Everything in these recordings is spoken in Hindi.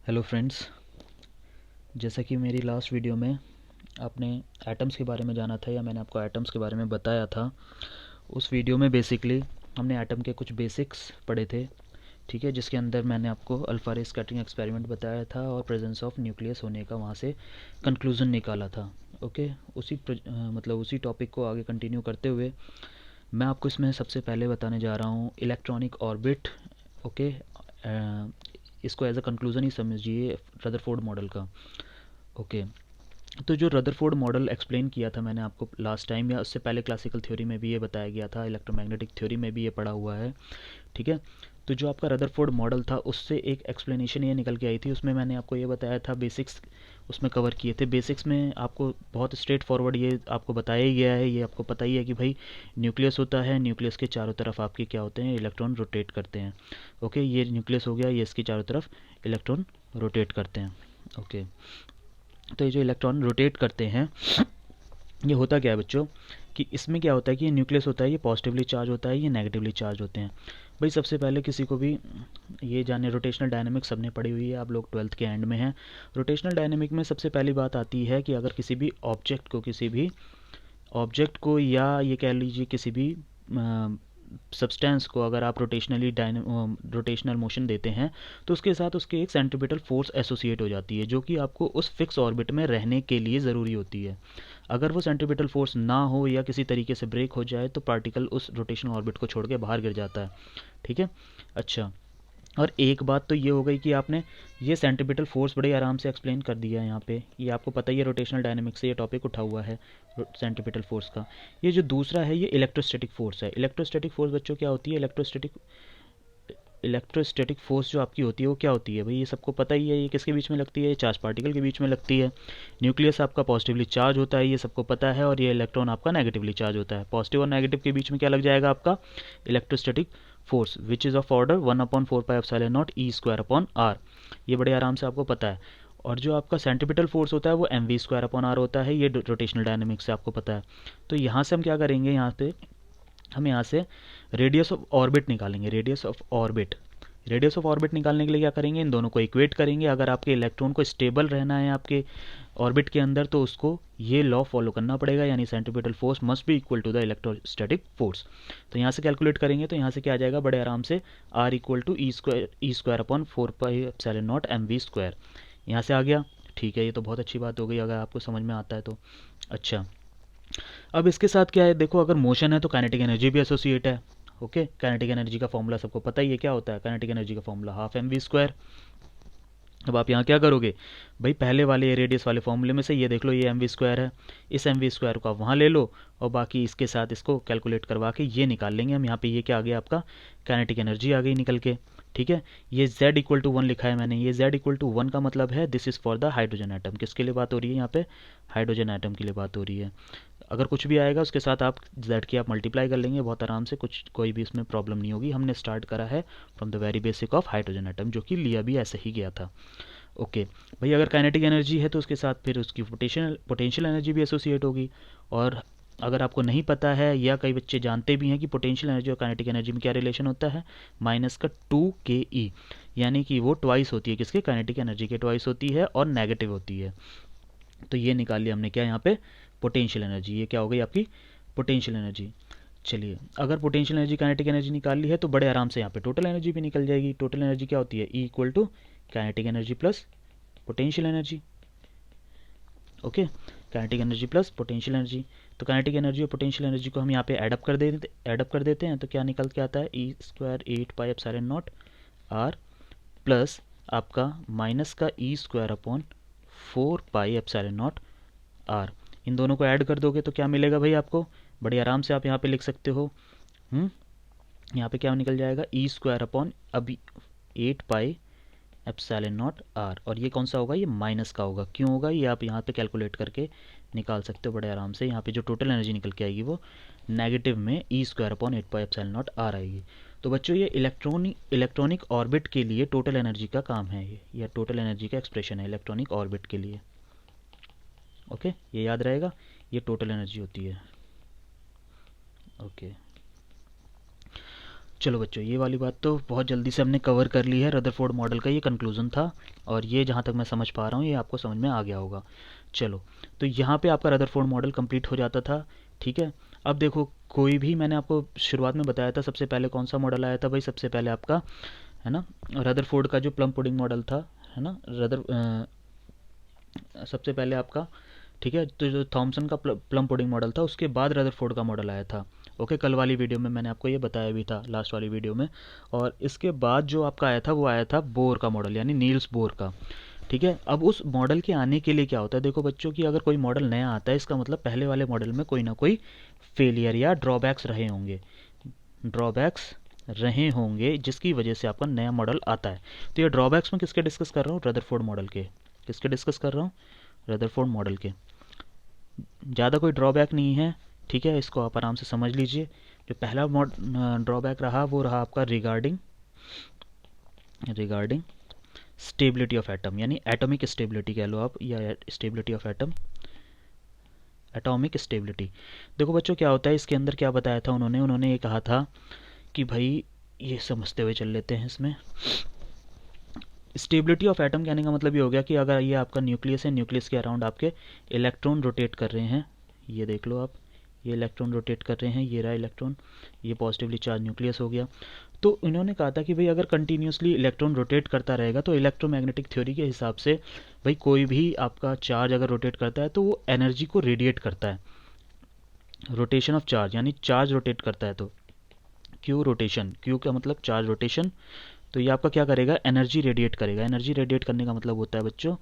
Hello friends. जैसा कि मेरी लास्ट वीडियो में आपने एटम्स के बारे में जाना था या मैंने आपको एटम्स के बारे में बताया था, उस वीडियो में बेसिकली हमने एटम के कुछ बेसिक्स पढ़े थे। ठीक है, जिसके अंदर मैंने आपको अल्फा रे स्कैटरिंग एक्सपेरिमेंट बताया था और प्रेजेंस ऑफ न्यूक्लियस होने का वहाँ से कंक्लूज़न निकाला था। ओके, मतलब उसी टॉपिक को आगे कंटिन्यू करते हुए मैं आपको इसमें सबसे पहले बताने जा रहा हूँ इलेक्ट्रॉनिक ऑर्बिट। ओके, इसको एज अ कंक्लूज़न ही समझिए रदरफोर्ड मॉडल का। ओके, तो जो रदरफोर्ड मॉडल एक्सप्लेन किया था मैंने आपको लास्ट टाइम, या उससे पहले क्लासिकल थ्योरी में भी ये बताया गया था, इलेक्ट्रोमैग्नेटिक थ्योरी में भी ये पढ़ा हुआ है। ठीक है, तो जो आपका रदरफोर्ड मॉडल था उससे एक एक्सप्लेनेशन ये निकल के आई थी। उसमें मैंने आपको ये बताया था, बेसिक्स उसमें कवर किए थे। बेसिक्स में आपको बहुत स्ट्रेट फॉरवर्ड ये आपको बताया ही गया है, ये आपको पता ही है कि भाई न्यूक्लियस होता है, न्यूक्लियस के चारों तरफ आपके क्या होते हैं, इलेक्ट्रॉन रोटेट करते हैं। ओके, ये न्यूक्लियस हो गया, ये इसके चारों तरफ इलेक्ट्रॉन रोटेट करते हैं। ओके, तो ये जो इलेक्ट्रॉन रोटेट करते हैं, ये होता क्या है बच्चों, कि इसमें क्या होता है कि ये न्यूक्लियस होता है, ये पॉजिटिवली चार्ज होता है, ये नेगेटिवली चार्ज होते हैं। भाई सबसे पहले किसी को भी ये जाने, रोटेशनल डायनेमिक्स सबने पढ़ी हुई है, आप लोग ट्वेल्थ के एंड में हैं। रोटेशनल डायनेमिक में सबसे पहली बात आती है कि अगर किसी भी ऑब्जेक्ट को या ये कह लीजिए किसी भी सब्सटेंस को अगर आप रोटेशनल मोशन देते हैं, तो उसके साथ उसके एक सेंट्रीपिटल फोर्स एसोसिएट हो जाती है, जो कि आपको उस फिक्स ऑर्बिट में रहने के लिए ज़रूरी होती है। अगर वो सेंट्रीपिटल फोर्स ना हो या किसी तरीके से ब्रेक हो जाए तो पार्टिकल उस रोटेशनल ऑर्बिट को छोड़ के बाहर गिर जाता है। ठीक है, अच्छा। और एक बात तो ये हो गई कि आपने ये सेंट्रीपिटल फोर्स बड़े आराम से एक्सप्लेन कर दिया है यहाँ पे, ये आपको पता ही है, रोटेशनल डायनेमिक्स से ये टॉपिक उठा हुआ है सेंट्रीपिटल फोर्स का। ये जो दूसरा है ये इलेक्ट्रोस्टैटिक फोर्स है। इलेक्ट्रोस्टैटिक फोर्स बच्चों क्या होती है, इलेक्ट्रोस्टैटिक फोर्स जो आपकी होती है वो क्या होती है भाई, ये सबको पता ही है। ये किसके बीच में लगती है, ये चार्ज पार्टिकल के बीच में लगती है। न्यूक्लियस आपका पॉजिटिवली चार्ज होता है, ये सबको पता है, और ये इलेक्ट्रॉन आपका नेगेटिवली चार्ज होता है। पॉजिटिव और नेगेटिव के बीच में क्या लग जाएगा आपका, electrostatic force, which is of order 1/4πε0 E²/r। ये बड़े आराम से आपको पता है। और जो आपका सेंट्रीपिटल फोर्स होता है वो mv²/r होता है, ये रोटेशनल डायनेमिक्स से आपको पता है। तो यहाँ से हम क्या करेंगे, यहाँ से रेडियस ऑफ ऑर्बिट निकालेंगे। रेडियस ऑफ ऑर्बिट निकालने के लिए क्या करेंगे, इन दोनों को इक्वेट करेंगे। अगर आपके इलेक्ट्रॉन को स्टेबल रहना है आपके ऑर्बिट के अंदर, तो उसको ये लॉ फॉलो करना पड़ेगा, यानी centripetal force must be equal to the electrostatic force. तो यहाँ से कैलकुलेट करेंगे तो यहाँ से क्या आ जाएगा बड़े आराम से, आर इक्वल टू E²/4πε0mv²। यहाँ से आ गया। ठीक है, ये तो बहुत अच्छी बात हो गई अगर आपको समझ में आता है तो। अच्छा, अब इसके साथ क्या है, देखो अगर मोशन है तो काइनेटिक एनर्जी भी एसोसिएट है। ओके, काइनेटिक एनर्जी का फॉर्मूला सबको पता ही है, क्या होता है काइनेटिक एनर्जी का फॉर्मूला, हाफ mv²। अब आप यहाँ क्या करोगे भाई, पहले वाले रेडियस वाले फॉर्मूले में से ये देख लो, ये mv² है, इस mv² को आप वहाँ ले लो और बाकी इसके साथ इसको कैलकुलेट करवा के ये निकाल लेंगे हम। यहाँ पे ये क्या आ गया आपका, काइनेटिक एनर्जी आ गई निकल के। ठीक है, ये z=1 लिखा है मैंने, ये z=1 का मतलब है this is for the hydrogen atom. किसके लिए बात हो रही है यहाँ पे, हाइड्रोजन एटम के लिए बात हो रही है। अगर कुछ भी आएगा उसके साथ आप z की आप मल्टीप्लाई कर लेंगे बहुत आराम से, कोई भी इसमें प्रॉब्लम नहीं होगी। हमने स्टार्ट करा है from the very basic of hydrogen atom, जो कि लिया भी ऐसे ही गया था। ओके भाई, अगर काइनेटिक एनर्जी है तो उसके साथ फिर उसकी पोटेंशियल एनर्जी भी एसोसिएट होगी। और अगर आपको नहीं पता है या कई बच्चे जानते भी हैं कि पोटेंशियल एनर्जी और काइनेटिक एनर्जी में क्या रिलेशन होता है, -2ke, यानी कि वो ट्वाइस होती है, किसके, काइनेटिक एनर्जी के ट्वाइस होती है और नेगेटिव होती है। तो ये निकाल लिया हमने क्या यहाँ पे, पोटेंशियल एनर्जी। ये क्या हो गई आपकी पोटेंशियल एनर्जी। चलिए, अगर पोटेंशियल एनर्जी काइनेटिक एनर्जी निकाल ली है तो बड़े आराम से यहाँ पे टोटल एनर्जी भी निकल जाएगी। टोटल एनर्जी क्या होती है, E = kinetic energy plus potential energy. Okay, kinetic energy plus potential energy. तो काइनेटिक एनर्जी और पोटेंशियल एनर्जी को हम यहाँ पे ऐडअप कर देते हैं, तो क्या निकल के आता है, E²8πε0r प्लस आपका माइनस का E²/4πε0r। इन दोनों को ऐड कर दोगे तो क्या मिलेगा भाई आपको, बड़ी आराम से आप यहाँ पे लिख सकते हो। यहाँ पे क्या निकल जाएगा, E² अभी 8πε0r, और ये कौन सा होगा, ये माइनस का होगा। क्यों होगा, ये आप यहाँ पे कैलकुलेट करके निकाल सकते हो बड़े आराम से। यहाँ पे जो टोटल एनर्जी निकल के आएगी वो नेगेटिव में E²/8πε0r आएगी। तो बच्चों ये इलेक्ट्रॉनिक ऑर्बिट के लिए टोटल एनर्जी का काम है, ये या टोटल एनर्जी का एक्सप्रेशन है इलेक्ट्रॉनिक ऑर्बिट के लिए। ओके, ये याद रहेगा, ये टोटल एनर्जी होती है। ओके, चलो बच्चों, ये वाली बात तो बहुत जल्दी से हमने कवर कर ली है। रदरफोर्ड मॉडल का ये कंक्लूजन था, और ये जहाँ तक मैं समझ पा रहा हूँ ये आपको समझ में आ गया होगा। चलो, तो यहाँ पे आपका रदरफोर्ड मॉडल कंप्लीट हो जाता था। ठीक है, अब देखो, कोई भी, मैंने आपको शुरुआत में बताया था सबसे पहले कौन सा मॉडल आया था भाई, सबसे पहले आपका, है ना, रदरफोर्ड का जो प्लम पुडिंग मॉडल था, है ना, सबसे पहले आपका, ठीक है, तो जो थॉमसन का प्लम पुडिंग मॉडल था, उसके बाद रदरफोर्ड का मॉडल आया था। ओके, कल वाली वीडियो में मैंने आपको ये बताया भी था, लास्ट वाली वीडियो में। और इसके बाद जो आपका आया था वो आया था बोर का मॉडल, यानी नील्स बोर का। ठीक है, अब उस मॉडल के आने के लिए क्या होता है, देखो बच्चों की, अगर कोई मॉडल नया आता है इसका मतलब पहले वाले मॉडल में कोई ना कोई फेलियर या ड्रॉबैक्स रहे होंगे, ड्रॉबैक्स रहे होंगे जिसकी वजह से आपका नया मॉडल आता है। तो ये ड्रॉबैक्स में किसके डिस्कस कर रहा हूँ, रदरफोर्ड मॉडल के। किसके डिस्कस कर रहा हूँ, रदरफोर्ड मॉडल के। ज़्यादा कोई ड्रॉबैक नहीं है, ठीक है, इसको आप आराम से समझ लीजिए। जो पहला ड्रॉबैक रहा वो रहा आपका रिगार्डिंग स्टेबिलिटी ऑफ एटम, यानी एटॉमिक स्टेबिलिटी कह लो आप, या stability of atom, atomic stability. देखो बच्चों, क्या होता है इसके अंदर, क्या बताया था उन्होंने ये कहा था कि भाई, ये समझते हुए चल लेते हैं इसमें। स्टेबिलिटी ऑफ एटम कहने का मतलब ये हो गया कि अगर ये आपका न्यूक्लियस है, न्यूक्लियस के अराउंड आपके इलेक्ट्रॉन रोटेट कर रहे हैं, ये देख लो आप, ये इलेक्ट्रॉन रोटेट कर रहे हैं, ये रहा इलेक्ट्रॉन, ये पॉजिटिवली चार्ज न्यूक्लियस हो गया। तो इन्होंने कहा था कि भाई अगर कंटिन्यूसली इलेक्ट्रॉन रोटेट करता रहेगा तो इलेक्ट्रोमैग्नेटिक थ्योरी के हिसाब से भाई कोई भी आपका चार्ज अगर रोटेट करता है तो वो एनर्जी को रेडिएट करता है। रोटेशन ऑफ चार्ज, यानी चार्ज रोटेट करता है तो क्यू रोटेशन, क्यू का मतलब चार्ज रोटेशन, तो ये आपका क्या करेगा, एनर्जी रेडिएट करेगा। एनर्जी रेडिएट करने का मतलब होता है बच्चों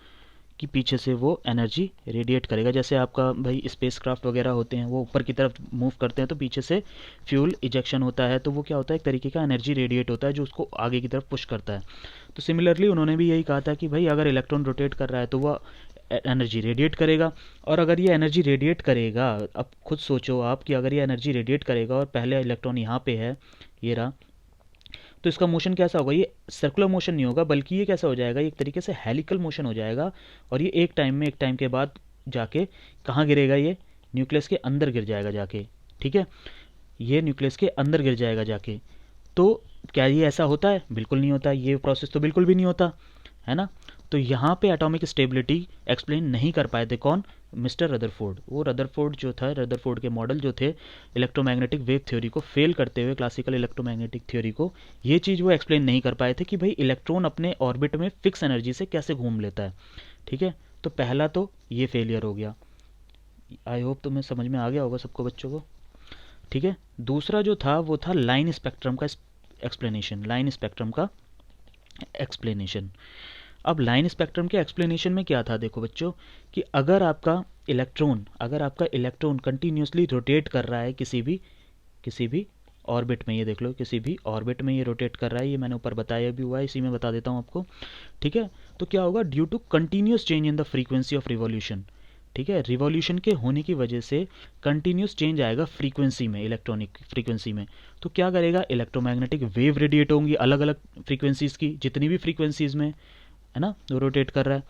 कि पीछे से वो एनर्जी रेडिएट करेगा। जैसे आपका भाई स्पेस क्राफ्ट वगैरह होते हैं, वो ऊपर की तरफ मूव करते हैं तो पीछे से फ्यूल इजेक्शन होता है, तो वो क्या होता है, एक तरीके का एनर्जी रेडिएट होता है जो उसको आगे की तरफ पुश करता है। तो सिमिलरली उन्होंने भी यही कहा था कि भाई अगर इलेक्ट्रॉन रोटेट कर रहा है तो वह एनर्जी रेडिएट करेगा। और अगर ये एनर्जी रेडिएट करेगा, अब खुद सोचो आप कि अगर ये एनर्जी रेडिएट करेगा और पहले इलेक्ट्रॉन यहाँ पे है, ये रहा, तो इसका मोशन कैसा होगा, ये सर्कुलर मोशन नहीं होगा, बल्कि ये कैसा हो जाएगा, ये एक तरीके से हेलिकल मोशन हो जाएगा। और ये एक टाइम के बाद जाके कहाँ गिरेगा, ये न्यूक्लियस के अंदर गिर जाएगा जाके। ठीक है, ये न्यूक्लियस के अंदर गिर जाएगा जाके। तो क्या ये ऐसा होता है, बिल्कुल नहीं होता, ये प्रोसेस तो बिल्कुल भी नहीं होता, है ना। तो यहाँ पे एटॉमिक स्टेबिलिटी एक्सप्लेन नहीं कर पाए थे कौन, मिस्टर रदरफोर्ड। वो रदरफोर्ड जो था, रदरफोर्ड के मॉडल जो थे इलेक्ट्रोमैग्नेटिक वेव थ्योरी को फेल करते हुए, क्लासिकल इलेक्ट्रोमैग्नेटिक थ्योरी को, ये चीज़ वो एक्सप्लेन नहीं कर पाए थे कि भाई इलेक्ट्रॉन अपने ऑर्बिट में फिक्स एनर्जी से कैसे घूम लेता है। ठीक है, तो पहला तो ये फेलियर हो गया। आई होप तुम्हें समझ में आ गया होगा सबको बच्चों को। ठीक है, दूसरा जो था वो था लाइन स्पेक्ट्रम का एक्सप्लेनेशन, लाइन स्पेक्ट्रम का एक्सप्लेनेशन। अब लाइन स्पेक्ट्रम के एक्सप्लेनेशन में क्या था, देखो बच्चों, कि अगर आपका इलेक्ट्रॉन कंटिन्यूसली रोटेट कर रहा है किसी भी ऑर्बिट में, ये देख लो किसी भी ऑर्बिट में ये रोटेट कर रहा है, ये मैंने ऊपर बताया भी हुआ है, इसी में बता देता हूँ आपको। ठीक है, तो क्या होगा, due to continuous change in the frequency of revolution. ठीक है, रिवॉल्यूशन के होने की वजह से कंटिन्यूस चेंज आएगा फ्रीक्वेंसी में, इलेक्ट्रॉनिक फ्रीक्वेंसी में। तो क्या करेगा, इलेक्ट्रोमैग्नेटिक वेव रेडिएट होंगी अलग अलग फ्रीक्वेंसीज की, जितनी भी फ्रीक्वेंसीज में, है ना, वो रोटेट कर रहा है।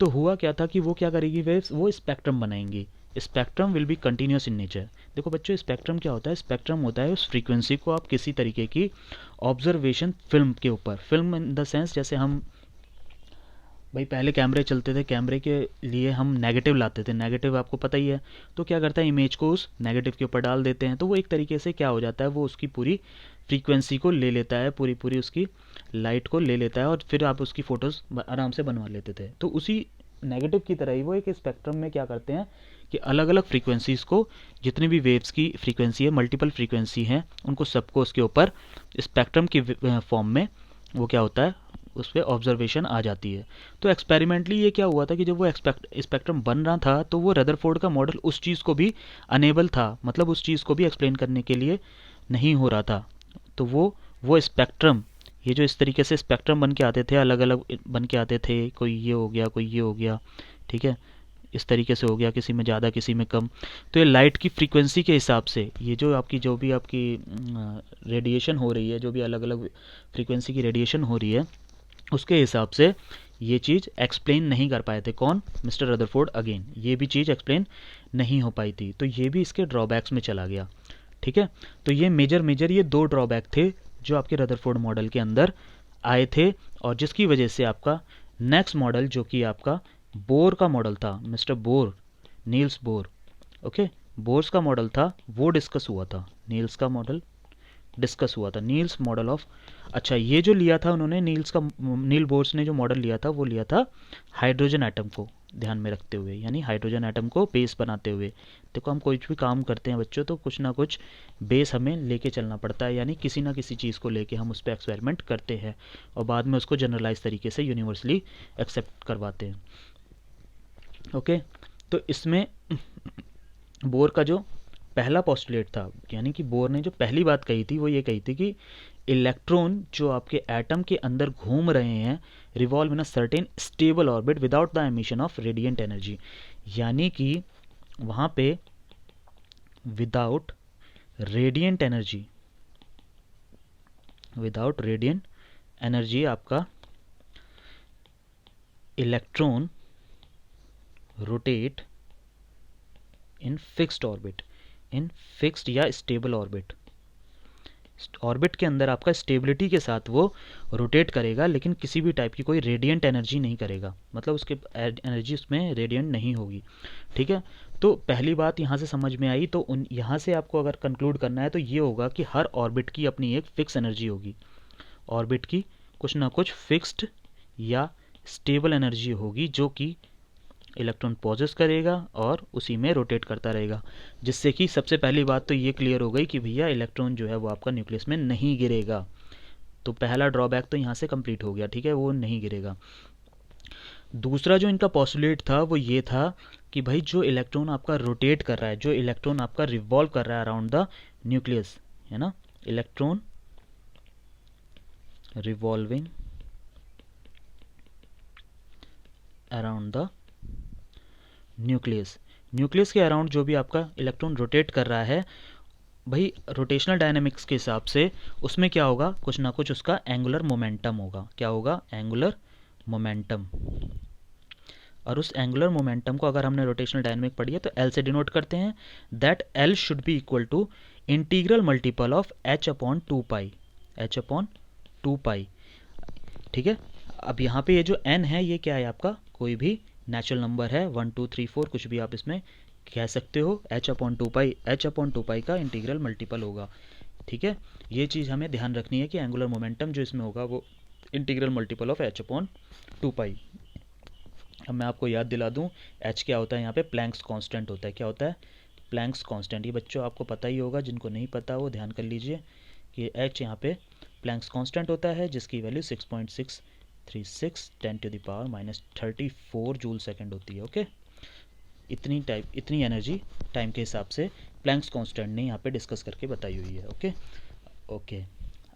तो हुआ क्या था कि वो क्या करेगी वेव्स, वो स्पेक्ट्रम बनाएंगी। Spectrum will be continuous in nature. देखो बच्चों, स्पेक्ट्रम क्या होता है, स्पेक्ट्रम होता है उस फ्रीक्वेंसी को आप किसी तरीके की ऑब्जर्वेशन फिल्म के ऊपर, फिल्म इन द सेंस जैसे हम भाई पहले कैमरे चलते थे, कैमरे के लिए हम नेगेटिव लाते थे, नेगेटिव आपको पता ही है, तो क्या करता है, इमेज को उस नेगेटिव के ऊपर डाल देते हैं, तो वो एक तरीके से क्या हो जाता है, वो उसकी पूरी फ्रीक्वेंसी को ले लेता है, पूरी पूरी उसकी लाइट को ले लेता है, और फिर आप उसकी फ़ोटोज़ आराम से बनवा लेते थे। तो उसी नेगेटिव की तरह ही वो एक स्पेक्ट्रम में क्या करते हैं कि अलग अलग फ्रीक्वेंसीज़ को, जितनी भी वेव्स की फ्रीक्वेंसी है, मल्टीपल फ्रीक्वेंसी हैं, उनको सबको उसके ऊपर स्पेक्ट्रम की फॉर्म में वो क्या होता है, उस पर ऑब्जर्वेशन आ जाती है। तो एक्सपेरिमेंटली ये क्या हुआ था कि जब वो स्पेक्ट्रम बन रहा था तो वो रदरफोर्ड का मॉडल उस चीज़ को भी अनेबल था, मतलब उस चीज़ को भी एक्सप्लेन करने के लिए नहीं हो रहा था। तो वो स्पेक्ट्रम, ये जो इस तरीके से स्पेक्ट्रम बन के आते थे, अलग अलग बन के आते थे, कोई ये हो गया, कोई ये हो गया, ठीक है, इस तरीके से हो गया, किसी में ज़्यादा किसी में कम। तो ये लाइट की फ्रीक्वेंसी के हिसाब से, ये जो भी आपकी रेडिएशन हो रही है, जो भी अलग अलग फ्रीक्वेंसी की रेडिएशन हो रही है, उसके हिसाब से ये चीज़ एक्सप्लेन नहीं कर पाए थे कौन, मिस्टर रदरफोर्ड। अगेन ये भी चीज़ एक्सप्लेन नहीं हो पाई थी, तो ये भी इसके ड्रॉबैक्स में चला गया। ठीक है, तो ये मेजर ये दो ड्रॉबैक थे जो आपके रदरफोर्ड मॉडल के अंदर आए थे, और जिसकी वजह से आपका नेक्स्ट मॉडल जो कि आपका बोर का मॉडल था, mister Bohr, Niels Bohr, okay, Bohr's का मॉडल था, वो डिस्कस हुआ था। नील्स का मॉडल डिस्कस हुआ था, नील्स मॉडल ऑफ, अच्छा ये जो लिया था उन्होंने, नील बोर्स ने जो मॉडल लिया था वो लिया था हाइड्रोजन एटम को ध्यान में रखते हुए, यानी हाइड्रोजन एटम को बेस बनाते हुए। देखो हम कोई भी काम करते हैं बच्चों तो कुछ ना कुछ बेस हमें लेके चलना पड़ता है, यानी किसी ना किसी चीज़ को लेके हम उस पर एक्सपेरिमेंट करते हैं और बाद में उसको जनरलाइज तरीके से यूनिवर्सली एक्सेप्ट करवाते हैं। ओके, तो इसमें बोर का जो पहला पोस्टुलेट था, यानी कि बोर ने जो पहली बात कही थी वो ये कही थी कि इलेक्ट्रॉन जो आपके एटम के अंदर घूम रहे हैं revolve in a certain stable orbit without the emission of radiant energy, यानी कि वहाँ पे without radiant energy, without radiant energy आपका electron rotate in fixed orbit, in fixed या स्टेबल ऑर्बिट। ऑर्बिट के अंदर आपका स्टेबिलिटी के साथ वो रोटेट करेगा, लेकिन किसी भी टाइप की कोई रेडिएंट एनर्जी नहीं करेगा, मतलब उसके एनर्जी उसमें रेडिएंट नहीं होगी। ठीक है, तो पहली बात यहाँ से समझ में आई। तो उन यहाँ से आपको अगर कंक्लूड करना है तो ये होगा कि हर ऑर्बिट की अपनी एक फिक्स एनर्जी होगी, ऑर्बिट की कुछ ना कुछ फिक्स्ड या स्टेबल एनर्जी होगी जो कि इलेक्ट्रॉन पॉजेस करेगा और उसी में रोटेट करता रहेगा, जिससे कि सबसे पहली बात तो ये क्लियर हो गई कि भैया इलेक्ट्रॉन जो है वो आपका न्यूक्लियस में नहीं गिरेगा। तो पहला ड्रॉबैक तो यहाँ से कंप्लीट हो गया, ठीक है, वो नहीं गिरेगा। दूसरा जो इनका पॉस्टुलेट था वो ये था कि भाई जो इलेक्ट्रॉन आपका रोटेट कर रहा है, जो इलेक्ट्रॉन आपका रिवॉल्व कर रहा है अराउंड द न्यूक्लियस, है ना, electron revolving around the nucleus, nucleus के अराउंड जो भी आपका इलेक्ट्रॉन रोटेट कर रहा है, भाई रोटेशनल डायनेमिक्स के हिसाब से उसमें क्या होगा, कुछ ना कुछ उसका एंगुलर मोमेंटम होगा। क्या होगा, एंगुलर मोमेंटम। और उस एंगुलर मोमेंटम को अगर हमने रोटेशनल डायनेमिक पढ़ी है तो एल से डिनोट करते हैं, that L should be equal to integral multiple of h upon two pi, h upon two pi. ठीक है, अब यहाँ पे ये जो एन है ये क्या है आपका, कोई भी नेचुरल नंबर है, 1 2 3 4 कुछ भी आप इसमें कह सकते हो, H upon two pi, h upon two पाई का इंटीग्रल मल्टीपल होगा। ठीक है, ये चीज़ हमें ध्यान रखनी है कि एंगुलर मोमेंटम जो इसमें होगा वो integral multiple of h upon two pi. अब मैं आपको याद दिला दूं, एच क्या होता है यहाँ पे, प्लैंक्स कांस्टेंट होता है। क्या होता है, प्लैंक्स कांस्टेंट। ये बच्चों आपको पता ही होगा, जिनको नहीं पता वो ध्यान कर लीजिए कि एच यहाँ पे प्लैंक्स कांस्टेंट होता है, जिसकी वैल्यू 6.636 10⁻34 जूल सेकंड होती है। ओके, इतनी एनर्जी टाइम के हिसाब से प्लैंक्स कांस्टेंट ने यहाँ पे डिस्कस करके बताई हुई है। ओके ओके,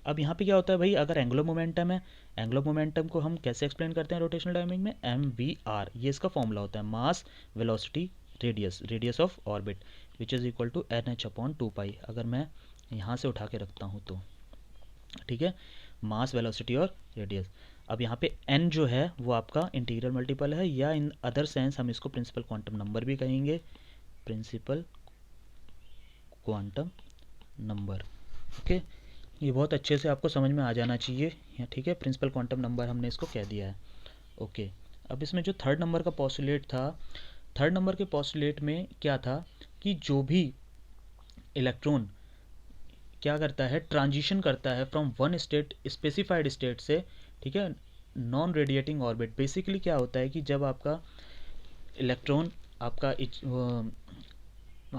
अब यहाँ पे क्या होता है भाई, अगर एंगुलर मोमेंटम है, एंगुलर मोमेंटम को हम कैसे एक्सप्लेन करते हैं रोटेशनल डायनेमिक में, एम वी आर, ये इसका फॉर्मूला होता है, mass velocity radius, radius of orbit, which is equal to n h upon two pi. अगर मैं यहाँ से उठा के रखता हूँ तो ठीक है, मास वेलोसिटी और रेडियस। अब यहाँ पे n जो है वो आपका इंटीग्रल मल्टीपल है, या इन अदर सेंस हम इसको प्रिंसिपल क्वांटम नंबर भी कहेंगे, प्रिंसिपल क्वांटम नंबर। ओके, ये बहुत अच्छे से आपको समझ में आ जाना चाहिए। ठीक है, प्रिंसिपल क्वांटम नंबर हमने इसको कह दिया है। ओके, अब इसमें जो थर्ड नंबर का पोस्टुलेट था, थर्ड नंबर के पोस्टुलेट में क्या था कि जो भी इलेक्ट्रॉन क्या करता है, ट्रांजिशन करता है from one state, specified state से, ठीक है, नॉन रेडिएटिंग ऑर्बिट। बेसिकली क्या होता है कि जब आपका इलेक्ट्रॉन आपका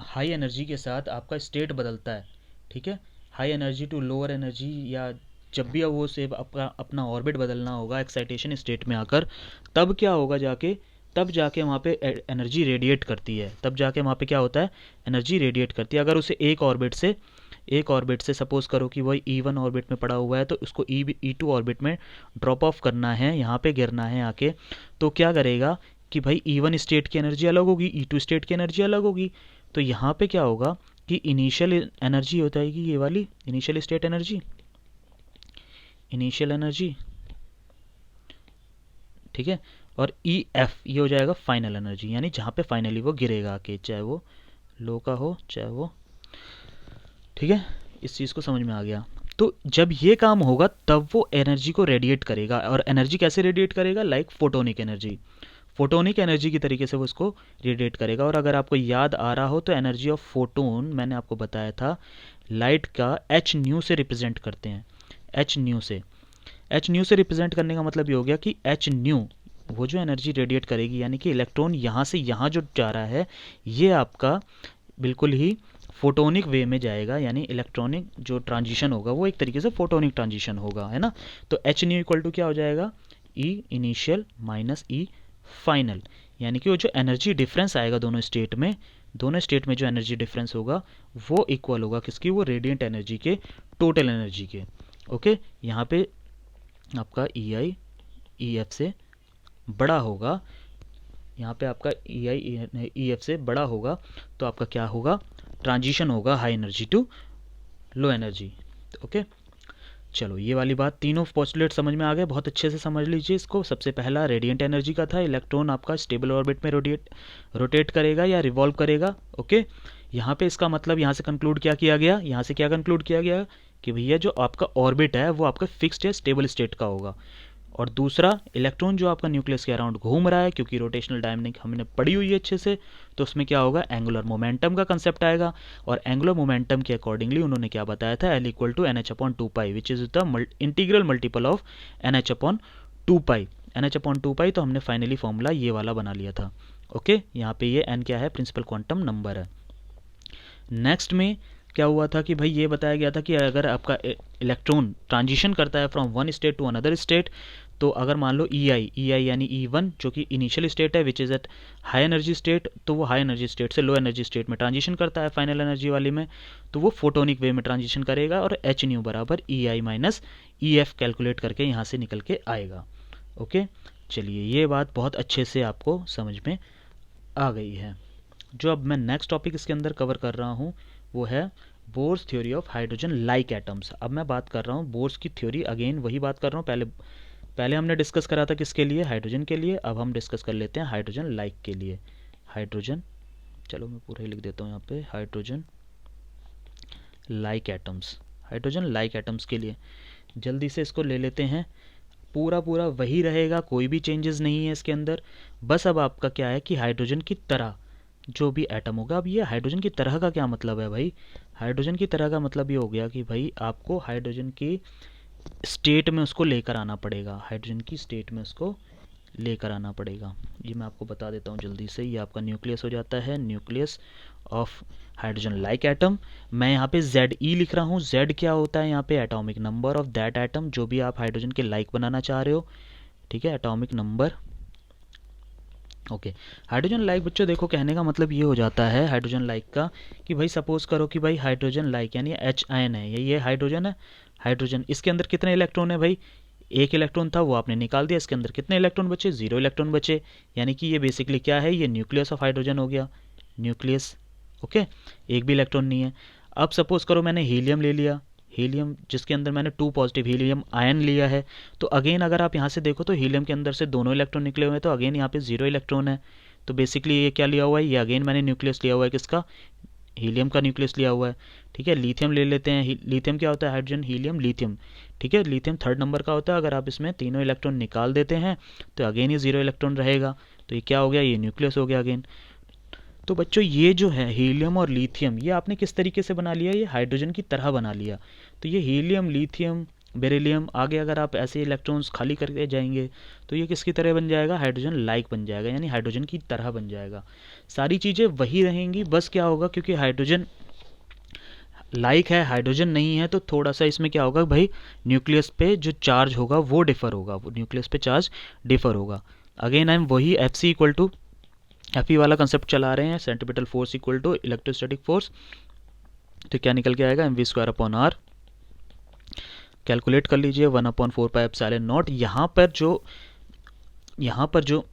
हाई एनर्जी के साथ आपका स्टेट बदलता है, ठीक है, high energy to lower energy, या जब भी वो से अपना ऑर्बिट बदलना होगा एक्साइटेशन स्टेट में आकर, तब क्या होगा जाके, तब जाके वहाँ पे एनर्जी रेडिएट करती है, तब जाके वहाँ पे क्या होता है, एनर्जी रेडिएट करती है। अगर उसे एक ऑर्बिट से सपोज करो कि वही E1 ऑर्बिट में पड़ा हुआ है, तो उसको E2 ऑर्बिट में ड्रॉप ऑफ करना है, यहाँ पे गिरना है आके, तो क्या करेगा कि भाई E1 स्टेट की एनर्जी अलग होगी, E2 स्टेट की एनर्जी अलग होगी। तो यहाँ पे क्या होगा कि इनिशियल एनर्जी होता है कि ये वाली initial state energy, initial energy, ठीक है, और EF ये हो जाएगा फाइनल एनर्जी, यानी जहाँ पे फाइनली वो गिरेगा आके, चाहे वो लो का हो चाहे वो, ठीक है, इस चीज़ को समझ में आ गया। तो जब ये काम होगा तब वो एनर्जी को रेडिएट करेगा, और एनर्जी कैसे रेडिएट करेगा, like photonic energy, photonic energy की तरीके से वो उसको रेडिएट करेगा। और अगर आपको याद आ रहा हो तो एनर्जी ऑफ फोटोन मैंने आपको बताया था लाइट का एच न्यू से रिप्रेजेंट करते हैं, एच न्यू से। एच न्यू से रिप्रेजेंट करने का मतलब ये हो गया कि एच न्यू वो जो एनर्जी रेडिएट करेगी, यानी कि इलेक्ट्रॉन यहाँ से यहाँ जो जा रहा है ये आपका बिल्कुल ही फोटोनिक वे में जाएगा, यानी इलेक्ट्रॉनिक जो ट्रांजिशन होगा वो एक तरीके से फोटोनिक ट्रांजिशन होगा, है ना। तो एच न्यू इक्वल टू क्या हो जाएगा, ई इनिशियल माइनस ई फाइनल, यानी कि वो जो एनर्जी डिफरेंस आएगा दोनों स्टेट में, दोनों स्टेट में जो एनर्जी डिफरेंस होगा वो इक्वल होगा किसकी, वो रेडिएंट एनर्जी के टोटल एनर्जी के। ओके, यहाँ पे आपका ई आई ई एफ से बड़ा होगा, यहाँ पे आपका ई आई ई एफ से बड़ा होगा, तो आपका क्या होगा, ट्रांजिशन होगा high energy to low energy. Okay, चलो ये वाली बात, तीनों पोस्टुलेट समझ में आ गए, बहुत अच्छे से समझ लीजिए इसको। सबसे पहला रेडिएंट एनर्जी का था, इलेक्ट्रॉन आपका स्टेबल ऑर्बिट में रोटेट करेगा या रिवॉल्व करेगा। ओके, यहाँ पे इसका मतलब यहाँ से कंक्लूड क्या किया गया, यहाँ से क्या कंक्लूड किया गया कि भैया जो आपका ऑर्बिट है वो आपका फिक्स्ड या स्टेबल स्टेट का होगा। और दूसरा, इलेक्ट्रॉन जो आपका न्यूक्लियस के अराउंड घूम रहा है, क्योंकि रोटेशनल डायनामिक हमने पढ़ी हुई है अच्छे से, तो उसमें क्या होगा, एंगुलर मोमेंटम का कंसेप्ट आएगा। और एंगुलर मोमेंटम के अकॉर्डिंगली उन्होंने क्या बताया था, L equal to n h upon two pi, which is the integral multiple of n h upon two pi. N h upon two pi तो हमने फाइनली फॉर्मूला ये वाला बना लिया था। ओके, यहाँ पे ये एन क्या है, प्रिंसिपल क्वांटम नंबर है। नेक्स्ट में क्या हुआ था कि भाई ये बताया गया था कि अगर आपका इलेक्ट्रॉन ट्रांजिशन करता है from one state to another state, तो अगर मान लो ई आई यानी ई वन जो कि इनिशियल स्टेट है which is at high energy state, तो वो हाई एनर्जी स्टेट से लो एनर्जी स्टेट में ट्रांजिशन करता है फाइनल एनर्जी वाली में, तो वो फोटोनिक वे में ट्रांजिशन करेगा, और एच न्यू बराबर ई आई माइनस ई एफ कैलकुलेट करके यहाँ से निकल के आएगा। ओके, चलिए ये बात बहुत अच्छे से आपको समझ में आ गई है। जो अब मैं नेक्स्ट टॉपिक इसके अंदर कवर कर रहा हूँ वो है bourse theory of hydrogen like atoms. अब मैं बात कर रहा हूँ बोर्स की थ्योरी, अगेन वही बात कर रहा हूँ, पहले हमने डिस्कस करा था किसके लिए, हाइड्रोजन के लिए, अब हम डिस्कस कर लेते हैं हाइड्रोजन लाइक के लिए। हाइड्रोजन, चलो मैं पूरा ही लिख देता हूँ यहाँ पे, hydrogen like atoms, hydrogen like atoms के लिए जल्दी से इसको ले लेते हैं। पूरा पूरा वही रहेगा, कोई भी चेंजेस नहीं है इसके अंदर, बस अब आपका क्या है कि हाइड्रोजन की तरह जो भी एटम होगा। अब ये हाइड्रोजन की तरह का क्या मतलब है भाई, हाइड्रोजन की तरह का मतलब ये हो गया कि भाई आपको हाइड्रोजन की स्टेट में उसको लेकर आना पड़ेगा, हाइड्रोजन की स्टेट में उसको लेकर आना पड़ेगा। ये मैं आपको बता देता हूँ जल्दी से, ये आपका न्यूक्लियस हो जाता है, nucleus of hydrogen like atom. मैं यहाँ पे जेड ई लिख रहा हूँ, जेड क्या होता है यहाँ पे, atomic number of that atom, जो भी आप हाइड्रोजन के लाइक बनाना चाह रहे हो, ठीक है, atomic number. Okay, hydrogen like बच्चों देखो कहने का मतलब ये हो जाता है हाइड्रोजन लाइक का कि भाई सपोज करो कि भाई हाइड्रोजन लाइक यानी एच आयन है, ये हाइड्रोजन है, हाइड्रोजन इसके अंदर कितने इलेक्ट्रॉन है भाई, एक इलेक्ट्रॉन था वो आपने निकाल दिया, इसके अंदर कितने इलेक्ट्रॉन बचे, जीरो इलेक्ट्रॉन बचे, यानी कि ये बेसिकली क्या है, ये न्यूक्लियस ऑफ हाइड्रोजन हो गया, न्यूक्लियस। ओके, एक भी इलेक्ट्रॉन नहीं है। अब सपोज करो मैंने हीलियम ले लिया, हीलियम जिसके अंदर मैंने टू पॉजिटिव हीलियम आयन लिया है, तो अगेन अगर आप यहाँ से देखो तो हीलियम के अंदर से दोनों इलेक्ट्रॉन निकले हुए हैं, तो अगेन यहाँ पे जीरो इलेक्ट्रॉन है। तो बेसिकली ये क्या लिया हुआ है, ये अगेन मैंने न्यूक्लियस लिया हुआ है, किसका, हीलियम का न्यूक्लियस लिया हुआ है। ठीक है, लिथियम ले लेते हैं, लिथियम क्या होता है, हाइड्रोजन हीलियम लिथियम। ठीक है, लिथियम थर्ड नंबर का होता है, अगर आप इसमें तीनों इलेक्ट्रॉन निकाल देते हैं तो अगेन ये जीरो इलेक्ट्रॉन रहेगा, तो ये क्या हो गया, ये न्यूक्लियस हो गया अगेन। तो बच्चों ये जो है हीलियम और लिथियम, ये आपने किस तरीके से बना लिया, ये हाइड्रोजन की तरह बना लिया। तो ये हीलियम, लिथियम, बेरिलियम, आगे अगर आप ऐसे इलेक्ट्रॉन्स खाली करके जाएंगे तो ये किसकी तरह बन जाएगा, हाइड्रोजन लाइक बन जाएगा, यानी हाइड्रोजन की तरह बन जाएगा। सारी चीज़ें वही रहेंगी, बस क्या होगा, क्योंकि हाइड्रोजन लाइक है, हाइड्रोजन नहीं है, तो थोड़ा सा इसमें क्या होगा भाई, न्यूक्लियस पे जो चार्ज होगा वो डिफर होगा, वो न्यूक्लियस पे चार्ज डिफर होगा। अगेन हम वही F C equal to F E वाला कंसेप्ट चला रहे हैं, centripetal force equal to electrostatic force. तो क्या निकल के आएगा, M V square upon R, calculate कर लीजिए, 1/4πε0। यहाँ पर जो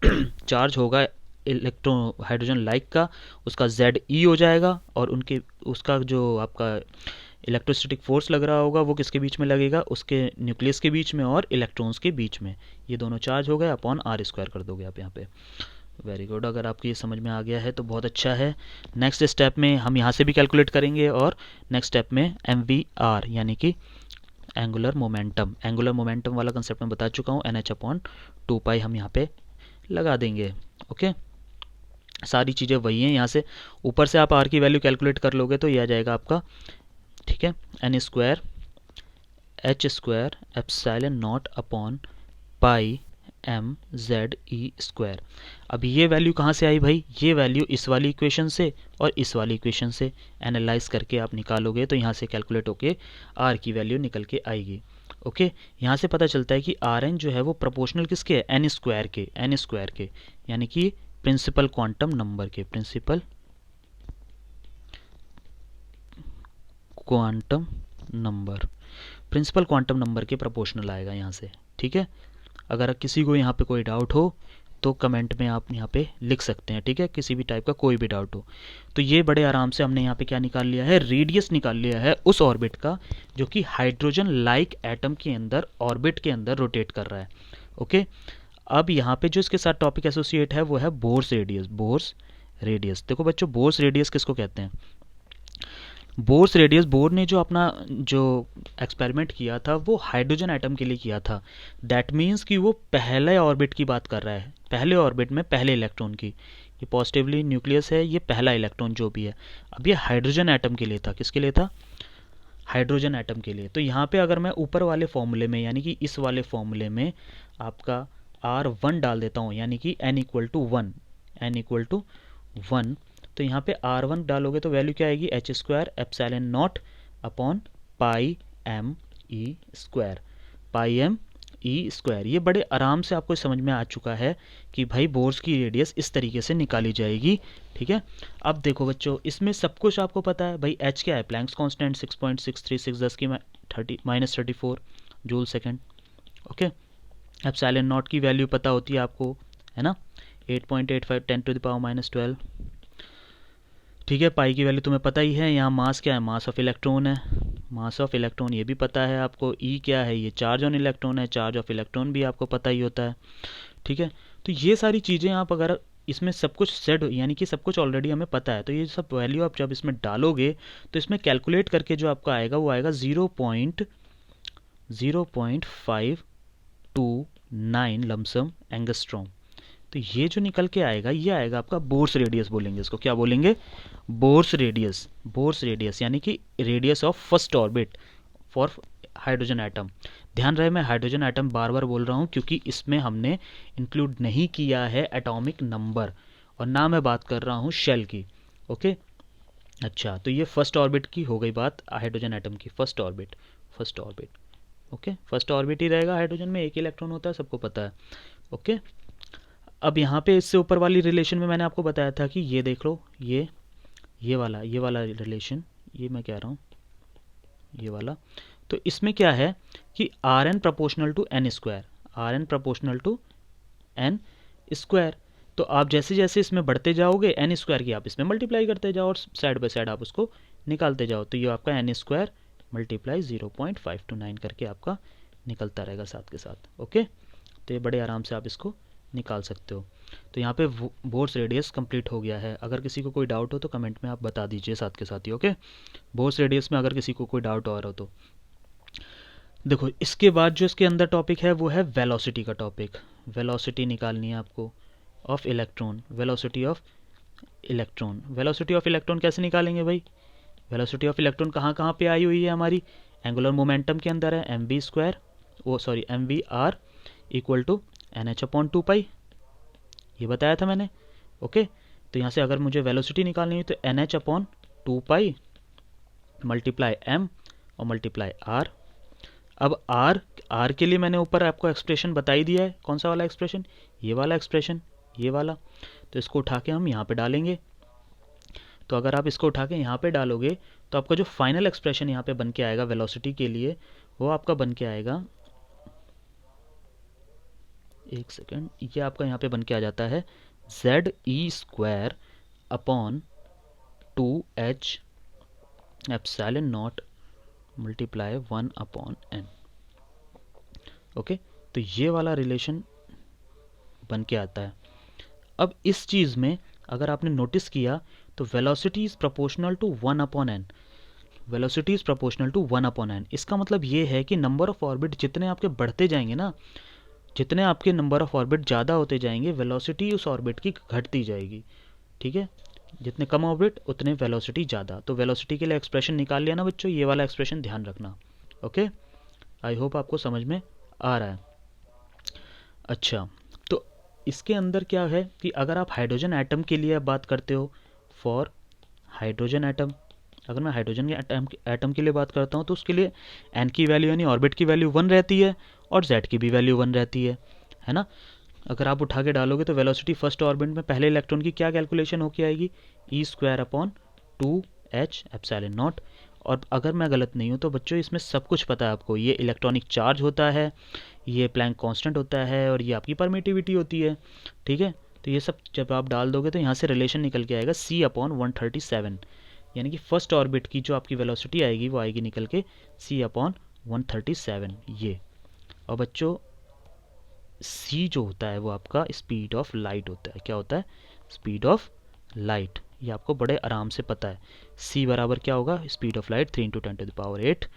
चार्ज होगा इलेक्ट्रो हाइड्रोजन लाइक का, उसका जेड ई हो जाएगा, और उसका जो आपका इलेक्ट्रोस्टैटिक फोर्स लग रहा होगा वो किसके बीच में लगेगा, उसके न्यूक्लियस के बीच में और इलेक्ट्रॉन्स के बीच में, ये दोनों चार्ज हो गए, अपॉन आर स्क्वायर कर दोगे आप यहाँ पे। वेरी गुड, अगर आपको ये समझ में आ गया है तो बहुत अच्छा है। नेक्स्ट स्टेप में हम यहाँ से भी कैलकुलेट करेंगे, और नेक्स्ट स्टेप में एम वी आर यानी कि एंगुलर मोमेंटम, एंगुलर मोमेंटम वाला कंसेप्ट मैं बता चुका हूँ, NH/2 हम यहाँ पे लगा देंगे। ओके, सारी चीज़ें वही हैं। यहाँ से ऊपर से आप आर की वैल्यू कैलकुलेट कर लोगे तो ये आ जाएगा आपका, ठीक है, N² H²/πmze²। अब ये वैल्यू कहाँ से आई भाई, ये वैल्यू इस वाली इक्वेशन से और इस वाली इक्वेशन से एनालाइज करके आप निकालोगे तो यहाँ से कैलकुलेट होके आर की वैल्यू निकल के आएगी। ओके, यहाँ से पता चलता है कि आर एन जो है वो प्रोपोर्शनल किसके है, एन स्क्वायर के, यानी कि प्रिंसिपल क्वांटम नंबर के, principal quantum number, principal quantum number के प्रोपोर्शनल आएगा यहाँ से। ठीक है, अगर किसी को यहाँ पे कोई डाउट हो तो कमेंट में आप यहाँ पे लिख सकते हैं। ठीक है, किसी भी टाइप का कोई भी डाउट हो तो ये बड़े आराम से हमने यहाँ पे क्या निकाल लिया है, रेडियस निकाल लिया है उस ऑर्बिट का जो कि हाइड्रोजन लाइक एटम के अंदर ऑर्बिट के अंदर रोटेट कर रहा है। ओके, अब यहाँ पे जो इसके साथ टॉपिक एसोसिएट है वो है बोर्स रेडियस। बोर्स रेडियस, देखो बच्चों, बोर्स रेडियस किसको कहते हैं, बोर्स रेडियस, बोर ने जो अपना जो एक्सपेरिमेंट किया था वो हाइड्रोजन एटम के लिए किया था। दैट मीन्स कि वो पहले ऑर्बिट की बात कर रहा है, पहले ऑर्बिट में पहले इलेक्ट्रॉन की, ये पॉजिटिवली न्यूक्लियस है, ये पहला इलेक्ट्रॉन जो भी है। अब ये हाइड्रोजन एटम के लिए था, किसके लिए था, हाइड्रोजन एटम के लिए। तो यहाँ पे अगर मैं ऊपर वाले फॉर्मूले में यानी कि इस वाले फॉर्मूले में आपका R1 डाल देता हूँ, यानी कि n=1, n=1, तो यहाँ पे R1 डालोगे तो वैल्यू क्या आएगी, H²/πme², ये बड़े आराम से आपको समझ में आ चुका है कि भाई बोर्स की रेडियस इस तरीके से निकाली जाएगी। ठीक है, अब देखो बच्चों, इसमें सब कुछ आपको पता है भाई। H क्या है, Planck's constant 6.63610⁻34 joule second. Okay, epsilon not की वैल्यू पता होती है आपको, है ना, 8.85 10⁻12। ठीक है, पाई की वैल्यू तुम्हें पता ही है। यहाँ मास क्या है, मास ऑफ इलेक्ट्रॉन है, मास ऑफ इलेक्ट्रॉन ये भी पता है आपको। ई क्या है, ये चार्ज ऑन इलेक्ट्रॉन है, चार्ज ऑफ इलेक्ट्रॉन भी आपको पता ही होता है। ठीक है, तो ये सारी चीज़ें आप अगर इसमें सब कुछ सेट यानी कि सब कुछ ऑलरेडी हमें पता है तो ये सब वैल्यू आप जब इसमें डालोगे तो इसमें कैलकुलेट करके जो आपका आएगा वो आएगा 0.0529 लमसम एंगस्ट्रॉम। तो ये जो निकल के आएगा ये आएगा आपका बोर्स रेडियस, बोलेंगे इसको, क्या बोलेंगे, बोर्स रेडियस। बोर्स रेडियस यानी कि radius of first orbit for hydrogen atom. ध्यान रहे मैं हाइड्रोजन एटम बार बार बोल रहा हूँ क्योंकि इसमें हमने इंक्लूड नहीं किया है एटॉमिक नंबर, और ना मैं बात कर रहा हूँ शेल की। ओके, अच्छा, तो ये फर्स्ट ऑर्बिट की हो गई बात, हाइड्रोजन एटम की first orbit, first orbit. Okay, first orbit ही रहेगा, हाइड्रोजन में एक इलेक्ट्रॉन होता है, सबको पता है। ओके, अब यहाँ पे इससे ऊपर वाली रिलेशन में मैंने आपको बताया था कि ये देख लो, ये वाला रिलेशन, ये मैं कह रहा हूँ ये वाला, तो इसमें क्या है कि R N proportional to N square, R N proportional to N square. तो आप जैसे जैसे इसमें बढ़ते जाओगे एन स्क्वायर की आप इसमें मल्टीप्लाई करते जाओ और साइड बाय साइड आप उसको निकालते जाओ, तो ये आपका एन स्क्वायर मल्टीप्लाई 0.529 करके आपका निकलता रहेगा साथ के साथ। ओके, तो ये बड़े आराम से आप इसको निकाल सकते हो। तो यहाँ पे बोर्स रेडियस कंप्लीट हो गया है। अगर किसी को कोई डाउट हो तो कमेंट में आप बता दीजिए साथ के साथ ही। ओके, बोर्स रेडियस में अगर किसी को कोई डाउट आ रहा हो तो देखो, इसके बाद जो इसके अंदर टॉपिक है वो है वेलोसिटी का टॉपिक। वेलोसिटी निकालनी है आपको of electron, velocity of electron. Velocity of electron कैसे निकालेंगे भाई, वेलोसिटी ऑफ इलेक्ट्रॉन कहाँ कहाँ पे आई हुई है हमारी, एंगुलर मोमेंटम के अंदर है, mv², ये बताया था मैंने। ओके, तो यहाँ से अगर मुझे वेलोसिटी निकालनी है तो NH/2 मल्टीप्लाई m और मल्टीप्लाई r। अब r के लिए मैंने ऊपर आपको एक्सप्रेशन बता ही दिया है, कौन सा वाला एक्सप्रेशन, ये वाला एक्सप्रेशन, ये वाला। तो इसको उठा के हम यहाँ पे डालेंगे। तो अगर आप इसको उठा के यहाँ पे डालोगे तो आपका जो फाइनल एक्सप्रेशन यहाँ पे बन के आएगा वेलोसिटी के लिए, वो आपका बन के आएगा, एक सेकेंड, ये आपका यहाँ पे बन के आ जाता है ZE²/2H∪0 मल्टीप्लाई 1/n। ओके, तो ये वाला रिलेशन बन के आता है। अब इस चीज़ में अगर आपने नोटिस किया तो velocity is proportional to 1/n। Velocity is proportional to 1/n। इसका मतलब ये है कि नंबर ऑफ ऑर्बिट जितने आपके बढ़ते जाएंगे ना, जितने आपके नंबर ऑफ ऑर्बिट ज़्यादा होते जाएंगे, वेलोसिटी उस ऑर्बिट की घटती जाएगी। ठीक है, जितने कम ऑर्बिट उतने वेलोसिटी ज़्यादा। तो वेलोसिटी के लिए एक्सप्रेशन निकाल लिया ना बच्चों, ये वाला एक्सप्रेशन ध्यान रखना। ओके, आई होप आपको समझ में आ रहा है। अच्छा, तो इसके अंदर क्या है कि अगर आप हाइड्रोजन एटम के लिए बात करते हो, फॉर हाइड्रोजन एटम, अगर मैं हाइड्रोजन के एटम के लिए बात करता हूँ तो उसके लिए एन की वैल्यू यानी ऑर्बिट की वैल्यू 1 रहती है और जेड की भी वैल्यू 1 रहती है ना। अगर आप उठा के डालोगे तो वेलोसिटी फर्स्ट ऑर्बिट में पहले इलेक्ट्रॉन की क्या कैलकुलेशन होके आएगी, E²/2h∈0। और अगर मैं गलत नहीं हूँ तो बच्चों इसमें सब कुछ पता है आपको, ये इलेक्ट्रॉनिक चार्ज होता है, ये प्लैंक कांस्टेंट होता है और ये आपकी परमिटिविटी होती है। ठीक है, तो ये सब जब आप डाल दोगे तो यहाँ से रिलेशन निकल के आएगा C/137, यानी कि फर्स्ट ऑर्बिट की जो आपकी वेलोसिटी आएगी वो आएगी निकल के C/137 ये। और बच्चों C जो होता है वो आपका स्पीड ऑफ लाइट होता है। क्या होता है? Speed of light. ये आपको बड़े आराम से पता है। C बराबर क्या होगा? स्पीड ऑफ लाइट 3 × 10⁸,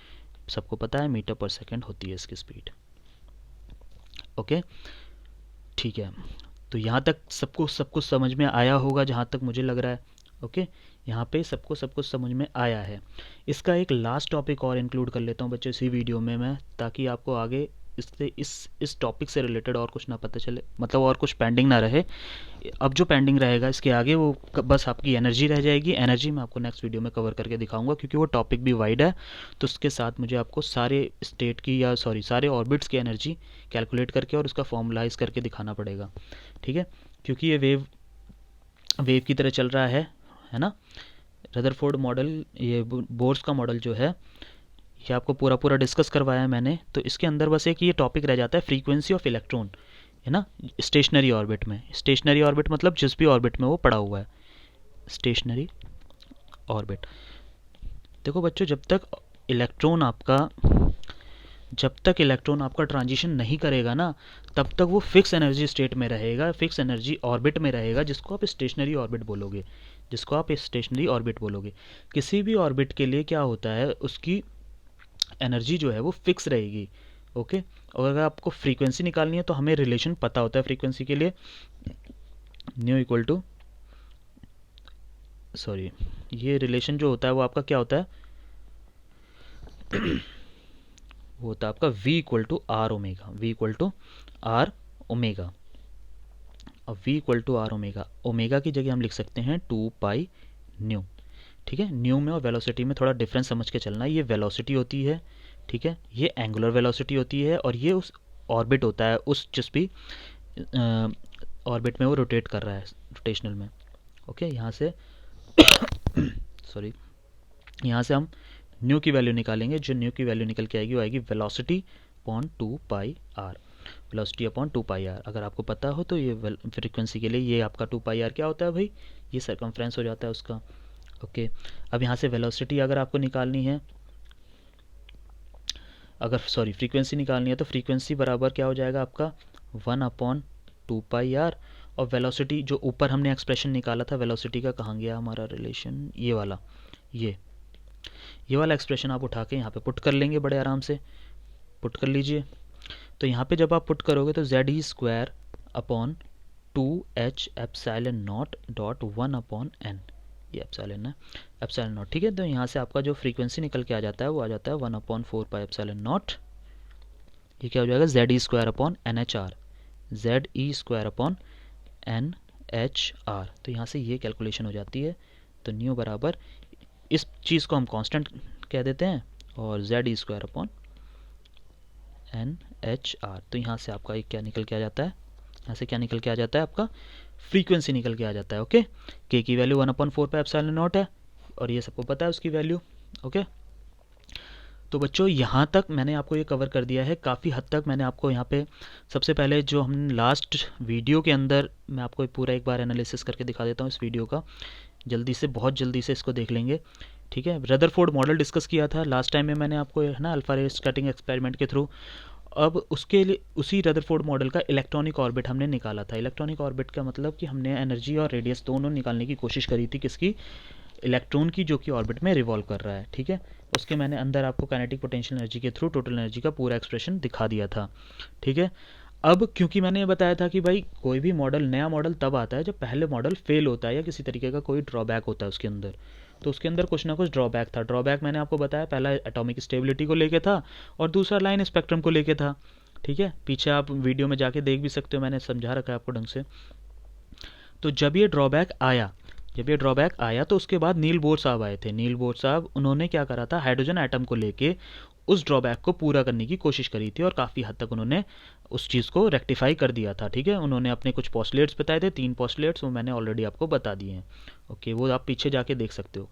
सबको पता है, मीटर पर सेकेंड होती है इसकी स्पीड। ओके, ठीक है, तो यहाँ तक सब कुछ समझ में आया होगा जहाँ तक मुझे लग रहा है। ओके, यहाँ पे सब कुछ समझ में आया है। इसका एक लास्ट टॉपिक और इंक्लूड कर लेता हूँ बच्चों इसी वीडियो में मैं, ताकि आपको आगे इससे इस टॉपिक से रिलेटेड और कुछ ना पता चले, मतलब और कुछ पेंडिंग ना रहे। अब जो पेंडिंग रहेगा इसके आगे वो बस आपकी एनर्जी रह जाएगी। एनर्जी मैं आपको नेक्स्ट वीडियो में कवर करके दिखाऊंगा, क्योंकि वो टॉपिक भी वाइड है। तो उसके साथ मुझे आपको सारे स्टेट की सारे ऑर्बिट्स की एनर्जी कैलकुलेट करके और उसका फॉर्मुलाइज करके दिखाना पड़ेगा। ठीक है, क्योंकि ये वेव की तरह चल रहा है ना। रदरफोर्ड मॉडल, ये बोर्स का मॉडल जो है, ये आपको पूरा डिस्कस करवाया है मैंने। तो इसके अंदर बस एक ये टॉपिक रह जाता है, फ्रीक्वेंसी ऑफ इलेक्ट्रॉन, है ना, स्टेशनरी ऑर्बिट में। स्टेशनरी ऑर्बिट मतलब जिस भी ऑर्बिट में वो पड़ा हुआ है, स्टेशनरी ऑर्बिट। देखो बच्चों, जब तक इलेक्ट्रॉन आपका ट्रांजिशन नहीं करेगा ना, तब तक वो फिक्स एनर्जी स्टेट में रहेगा, फिक्स एनर्जी ऑर्बिट में रहेगा, जिसको आप स्टेशनरी ऑर्बिट बोलोगे। किसी भी ऑर्बिट के लिए क्या होता है, उसकी एनर्जी जो है वो फिक्स रहेगी। ओके, और अगर आपको फ्रीक्वेंसी निकालनी है तो हमें रिलेशन पता होता है फ्रीक्वेंसी के लिए, ये रिलेशन जो होता है वो आपका क्या होता है वो होता है आपका V=R ओमेगा। अब V=R ओमेगा, ओमेगा की जगह हम लिख सकते हैं 2π न्यू। ठीक है, न्यू में और वेलोसिटी में थोड़ा डिफरेंस समझ के चलना। ये वेलोसिटी होती है, ठीक है, ये एंगुलर वेलोसिटी होती है, और ये उस ऑर्बिट होता है, उस जिस भी ऑर्बिट में वो रोटेट कर रहा है, रोटेशनल में। ओके, यहाँ से यहाँ से हम न्यू की वैल्यू निकालेंगे। जो न्यू की वैल्यू निकल के आएगी वो आएगी velocity upon 2πr। Velocity upon 2πr अगर आपको पता हो तो ये फ्रीक्वेंसी के लिए ये आपका 2πr क्या होता है भाई, ये सरकमफ्रेंस हो जाता है उसका। ओके, अब यहाँ से वेलोसिटी अगर आपको निकालनी है, फ्रीक्वेंसी निकालनी है, तो फ्रीक्वेंसी बराबर क्या हो जाएगा आपका 1/2πr। और वेलोसिटी जो ऊपर हमने एक्सप्रेशन निकाला था वेलोसिटी का, कहाँ गया हमारा रिलेशन, ये वाला एक्सप्रेशन आप उठा के यहाँ पे पुट कर लेंगे, बड़े आराम से पुट कर लीजिए। तो यहाँ पे जब आप पुट करोगे तो ZE²/2h∈0.1/n, ये एप्सिलॉन है, एप्सिलॉन। ठीक है, तो यहाँ से आपका जो फ्रीक्वेंसी निकल के आ जाता है वो आ जाता है 1/4πε0। ये क्या हो जाएगा, ZE²/NHR, ZE²/NHR। तो यहाँ से ये कैलकुलेशन हो जाती है। तो न्यू बराबर, इस चीज़ को हम कांस्टेंट कह देते हैं, और ZE²/NHR। तो यहाँ से आपका एक क्या निकल के आ जाता है, यहाँ से क्या निकल के आ जाता है, आपका फ्रीक्वेंसी निकल के आ जाता है। ओके, के की वैल्यू 1/4πε0 है, और ये सबको पता है उसकी वैल्यू। ओके, तो बच्चों यहाँ तक मैंने आपको ये कवर कर दिया है। काफ़ी हद तक मैंने आपको यहाँ पे, सबसे पहले जो हम लास्ट वीडियो के अंदर, मैं आपको पूरा एक बार एनालिसिस करके दिखा देता हूँ इस वीडियो का, बहुत जल्दी से इसको देख लेंगे। ठीक है, रदरफोर्ड मॉडल डिस्कस किया था लास्ट टाइम में मैंने आपको, है ना, अल्फा रे स्कैटरिंग एक्सपेरिमेंट के थ्रू। अब उसके लिए उसी रदरफोर्ड मॉडल का इलेक्ट्रॉनिक ऑर्बिट हमने निकाला था। इलेक्ट्रॉनिक ऑर्बिट का मतलब कि हमने एनर्जी और रेडियस दोनों निकालने की कोशिश करी थी, किसकी, इलेक्ट्रॉन की जो कि ऑर्बिट में रिवॉल्व कर रहा है, ठीक है। उसके मैंने अंदर आपको काइनेटिक पोटेंशियल एनर्जी के थ्रू टोटल एनर्जी का पूरा एक्सप्रेशन दिखा दिया था, ठीक है। अब क्योंकि मैंने ये बताया था कि भाई कोई भी मॉडल, नया मॉडल तब आता है जब पहले मॉडल फेल होता है या किसी तरीके का कोई ड्रॉबैक होता है उसके अंदर। तो उसके अंदर कुछ ना कुछ ड्रॉबैक था। ड्रॉबैक मैंने आपको बताया, पहला एटॉमिक स्टेबिलिटी को लेके था और दूसरा लाइन स्पेक्ट्रम को लेके था, ठीक है। पीछे आप वीडियो में जाके देख भी सकते हो, मैंने समझा रखा है आपको ढंग से। तो जब ये ड्रॉबैक आया तो उसके बाद नील बोर साहब आए थे। नील बोर साहब, उन्होंने क्या करा था, हाइड्रोजन एटम को लेके उस ड्रॉबैक को पूरा करने की कोशिश करी थी और काफ़ी हद तक उन्होंने उस चीज़ को रेक्टिफाई कर दिया था, ठीक है। उन्होंने अपने कुछ पोस्टुलेट्स बताए थे, 3 पोस्टुलेट्स, वो मैंने ऑलरेडी आपको बता दिए हैं, ओके, वो आप पीछे जाके देख सकते हो।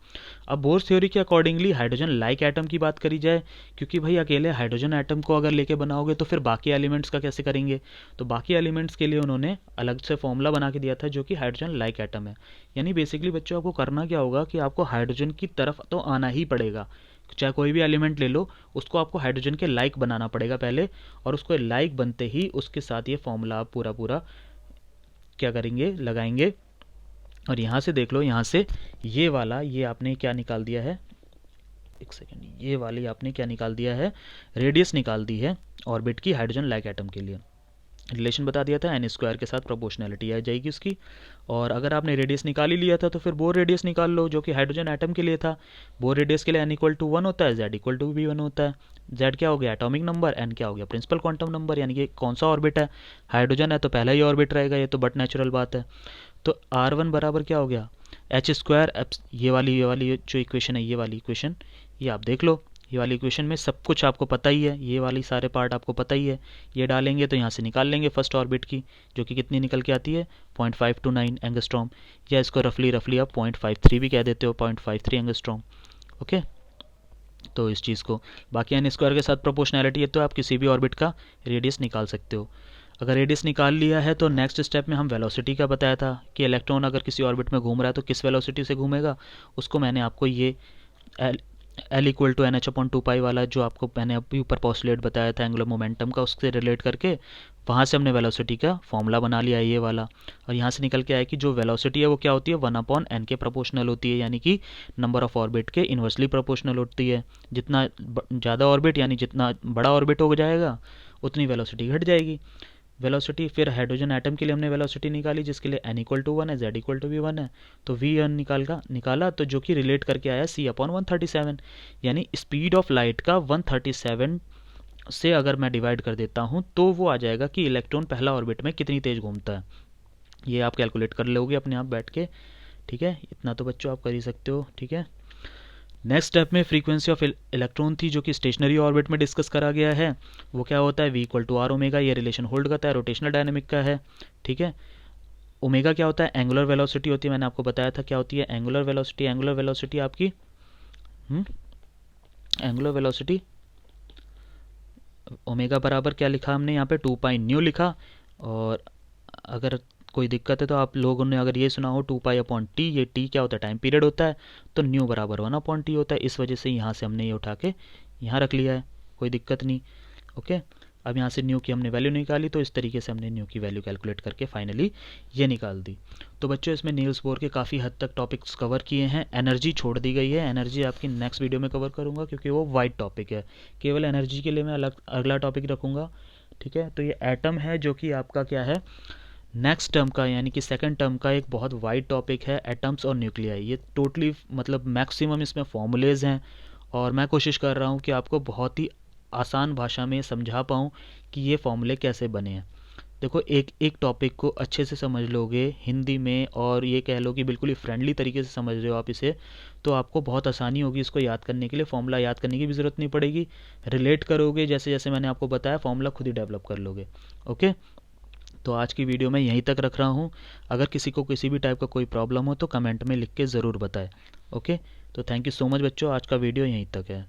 अब बोर्स थ्योरी के अकॉर्डिंगली हाइड्रोजन लाइक एटम की बात करी जाए, क्योंकि भाई अकेले हाइड्रोजन एटम को अगर लेके बनाओगे तो फिर बाकी एलिमेंट्स का कैसे करेंगे। तो बाकी एलिमेंट्स के लिए उन्होंने अलग से फॉर्मूला बना के दिया था जो कि हाइड्रोजन लाइक एटम है। यानी बेसिकली बच्चों आपको करना क्या होगा कि आपको हाइड्रोजन की तरफ तो आना ही पड़ेगा, चाहे कोई भी एलिमेंट ले लो, उसको आपको हाइड्रोजन के लाइक बनाना पड़ेगा पहले, और उसको लाइक बनते ही उसके साथ ये फॉर्मूला आप पूरा पूरा क्या करेंगे, लगाएंगे। और यहाँ से देख लो, यहाँ से ये वाला, ये आपने क्या निकाल दिया है, एक सेकेंड, ये वाली आपने क्या निकाल दिया है, रेडियस निकाल दी है ऑर्बिट की हाइड्रोजन लाइक एटम के लिए। रिलेशन बता दिया था, n² के साथ प्रोपोर्शनैलिटी आ जाएगी उसकी। और अगर आपने रेडियस निकाल ही लिया था तो फिर बोर रेडियस निकाल लो जो कि हाइड्रोजन एटम के लिए था। बोर रेडियस के लिए n=1 होता है, z=v1 होता है। z क्या हो गया, एटॉमिक नंबर, n क्या हो गया, प्रिंसिपल क्वांटम नंबर, यानी कि कौन सा ऑर्बिट है, हाइड्रोजन है तो पहला ही ऑर्बिट रहेगा, ये तो बट नेचुरल बात है। तो r1 बराबर क्या हो गया, h², ये वाली जो इक्वेशन है, ये वाली इक्वेशन, ये आप देख लो। ये वाली इक्वेशन में सब कुछ आपको पता ही है, ये वाली सारे पार्ट आपको पता ही है। ये डालेंगे तो यहाँ से निकाल लेंगे फर्स्ट ऑर्बिट की, जो कि कितनी निकल के आती है, 0.529 एंगस्ट्रॉम, या इसको रफली आप 0.53 भी कह देते हो, 0.53 एंगस्ट्रॉम, ओके। तो इस चीज़ को बाकी n² के साथ प्रोपोर्शनैलिटी है तो आप किसी भी ऑर्बिट का रेडियस निकाल सकते हो। अगर रेडियस निकाल लिया है तो नेक्स्ट स्टेप में हम वेलोसिटी का बताया था कि इलेक्ट्रॉन अगर किसी ऑर्बिट में घूम रहा है तो किस वेलोसिटी से घूमेगा। उसको मैंने आपको ये L=NH/2π वाला जो आपको मैंने अभी ऊपर पोस्टुलेट बताया था एंगुलर मोमेंटम का, उससे रिलेट करके वहाँ से हमने वेलोसिटी का फॉर्मूला बना लिया है, ये वाला। और यहाँ से निकल के आया कि जो वेलोसिटी है वो क्या होती है, 1/n के प्रोपोर्शनल होती है, यानी कि नंबर ऑफ ऑर्बिट के इन्वर्सली प्रोपोर्शनल होती है। जितना ज़्यादा ऑर्बिट, यानी जितना बड़ा ऑर्बिट हो जाएगा उतनी वेलोसिटी घट जाएगी। वेलोसिटी फिर हाइड्रोजन एटम के लिए हमने वेलोसिटी निकाली जिसके लिए n=1 है, z=v1 है। तो v1 निकाला तो जो कि रिलेट करके आया c/137, यानी स्पीड ऑफ लाइट का 137 से अगर मैं डिवाइड कर देता हूँ तो वो आ जाएगा कि इलेक्ट्रॉन पहला ऑर्बिट में कितनी तेज घूमता है। ये आप कैलकुलेट कर लोगे अपने आप बैठ के, ठीक है। इतना तो बच्चों आप कर ही सकते हो, ठीक है। नेक्स्ट स्टेप में फ्रीक्वेंसी ऑफ इलेक्ट्रॉन थी जो कि स्टेशनरी ऑर्बिट में डिस्कस करा गया है। वो क्या होता है, v=r⍵, ये रिलेशन होल्ड करता है, रोटेशनल डायनेमिक का है, ठीक है। ओमेगा क्या होता है, एंगुलर वेलोसिटी होती है, मैंने आपको बताया था क्या होती है एंगुलर वेलोसिटी। एंगुलर वेलोसिटी आपकी एंगुलर वेलोसिटी ओमेगा बराबर क्या लिखा हमने यहाँ पे, 2πν लिखा। और अगर कोई दिक्कत है तो आप लोगों ने अगर ये सुना हो 2π/t, ये t क्या होता है, टाइम पीरियड होता है, तो न्यू बराबर 1/t होता है। इस वजह से यहाँ से हमने ये उठा के यहाँ रख लिया है, कोई दिक्कत नहीं, ओके। अब यहाँ से न्यू की हमने वैल्यू निकाली तो इस तरीके से हमने न्यू की वैल्यू कैलकुलेट करके फाइनली ये निकाल दी। तो बच्चों इसमें नील्स बोर के काफ़ी हद तक टॉपिक्स कवर किए हैं। एनर्जी छोड़ दी गई है, एनर्जी आपकी नेक्स्ट वीडियो में कवर करूँगा क्योंकि वो वाइड टॉपिक है। केवल एनर्जी के लिए मैं अगला टॉपिक रखूँगा, ठीक है। तो ये एटम है जो कि आपका क्या है, नेक्स्ट टर्म का यानी कि सेकंड टर्म का एक बहुत वाइड टॉपिक है, एटम्स और न्यूक्लियाई। ये टोटली मतलब मैक्सिमम इसमें फॉर्मूलेज हैं और मैं कोशिश कर रहा हूँ कि आपको बहुत ही आसान भाषा में समझा पाऊँ कि ये फॉर्मूले कैसे बने हैं। देखो एक एक टॉपिक को अच्छे से समझ लोगे हिंदी में, और ये कह लो कि बिल्कुल ही फ्रेंडली तरीके से समझ रहे हो आप इसे, तो आपको बहुत आसानी होगी इसको याद करने के लिए। फॉर्मूला याद करने की भी ज़रूरत नहीं पड़ेगी, रिलेट करोगे जैसे जैसे मैंने आपको बताया, फॉर्मूला खुद ही डेवलप कर लोगे, ओके। तो आज की वीडियो मैं यहीं तक रख रहा हूँ। अगर किसी को किसी भी टाइप का कोई प्रॉब्लम हो तो कमेंट में लिख के ज़रूर बताएं, ओके। तो थैंक यू सो मच बच्चों, आज का वीडियो यहीं तक है।